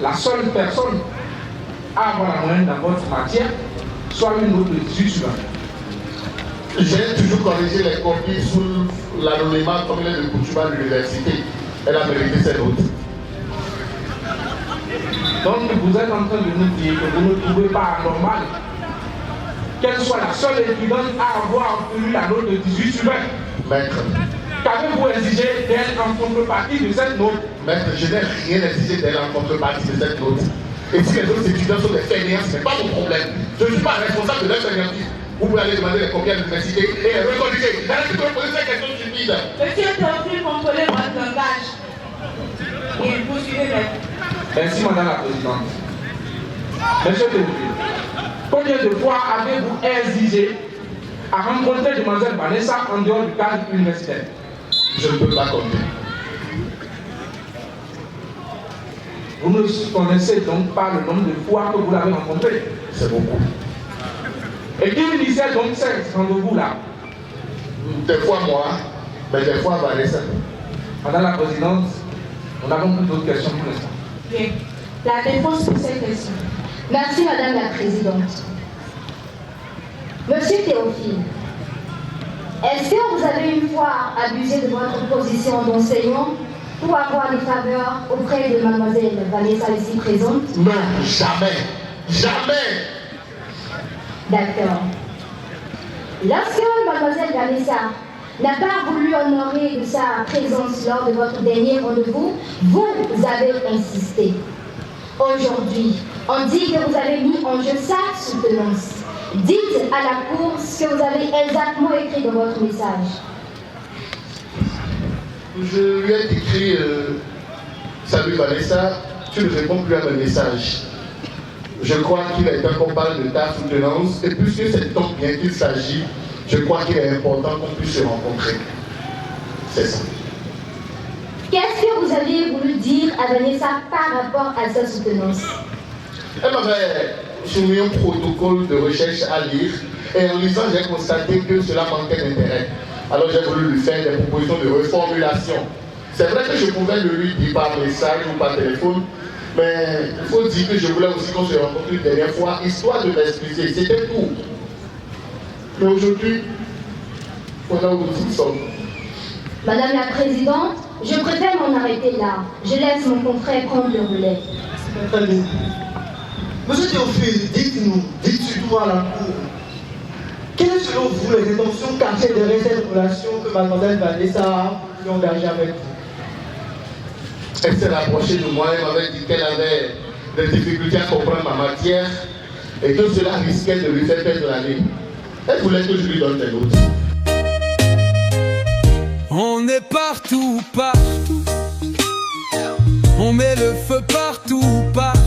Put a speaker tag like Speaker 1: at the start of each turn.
Speaker 1: la seule personne à avoir la moyenne dans votre matière soit une note de 18 sur 20.
Speaker 2: J'ai toujours corrigé les copies sous l'anonymat comme il est de coutume à l'université. Elle a mérité ses notes.
Speaker 1: Donc vous êtes en train de nous dire que vous ne trouvez pas anormal qu'elle soit la seule étudiante à avoir obtenu la note de 18 sur 20.
Speaker 2: Maître.
Speaker 1: Qu'avez-vous exigé d'elle en contrepartie de cette note?
Speaker 2: Maître, je n'ai rien exigé d'elle en contrepartie de cette note. Et si les autres étudiants sont des fainéants, ce n'est pas mon problème. Je ne suis pas responsable de leur fainéantise. Vous pouvez aller demander les copies à l'université et recorriger. Arrêtez de me poser ces questions stupides.
Speaker 3: Monsieur Théophile, contrôlez votre langage. Et poursuivez maître.
Speaker 1: Merci, Madame la Présidente. Monsieur Théophile, combien de fois avez-vous exigé à rencontrer Demoiselle Vanessa en dehors du cadre universitaire?
Speaker 2: Je ne peux pas compter.
Speaker 1: Vous ne connaissez donc pas le nombre de fois que vous l'avez rencontré?
Speaker 2: C'est beaucoup.
Speaker 1: Et qui initiait donc ces rendez-vous-là?
Speaker 2: Des fois moi, mais des fois Vanessa.
Speaker 1: Madame la Présidente, nous n'avons plus d'autres questions pour l'instant.
Speaker 3: Bien. La défense pour cette question.
Speaker 4: Merci, Madame la Présidente. Monsieur Théophile, est-ce que vous avez une fois abusé de votre position d'enseignant pour avoir des faveurs auprès de Mademoiselle Vanessa ici présente?
Speaker 2: Non, jamais. Jamais.
Speaker 4: D'accord. Lorsque Mademoiselle Vanessa n'a pas voulu honorer de sa présence lors de votre dernier rendez-vous, vous avez insisté. Aujourd'hui, on dit que vous avez mis en jeu sa soutenance. Dites à la Cour ce que vous avez exactement écrit dans votre message.
Speaker 2: Je lui ai écrit salut Vanessa, tu ne réponds plus à mes messages. Je crois qu'il est temps qu'on parle de ta soutenance, et puisque c'est ton bien qu'il s'agit, je crois qu'il est important qu'on puisse se rencontrer. C'est ça.
Speaker 4: Qu'est-ce que vous aviez voulu dire à Vanessa par rapport à sa soutenance?
Speaker 2: Elle m'avait soumis un protocole de recherche à lire, et en lisant, j'ai constaté que cela manquait d'intérêt. Alors j'ai voulu lui faire des propositions de reformulation. C'est vrai que je pouvais le lui dire par message ou par téléphone, mais il faut dire que je voulais aussi qu'on se rencontre une dernière fois, histoire de m'excuser. C'était tout. Mais aujourd'hui, voilà où nous sommes.
Speaker 4: Madame la Présidente, je préfère m'en arrêter là. Je laisse mon confrère prendre le relais.
Speaker 5: Très bien. Monsieur Théophile, dites-nous, dites surtout à la Cour, quelles sont selon vous les intentions cachées derrière cette relation que Mademoiselle Vanessa a pu engager avec vous?
Speaker 2: Elle s'est rapprochée de moi, elle m'avait dit qu'elle avait des difficultés à comprendre ma matière et que cela risquait de lui faire perdre l'année. Elle voulait que je lui donne des notes.
Speaker 6: On est partout, partout. On met le feu partout, partout.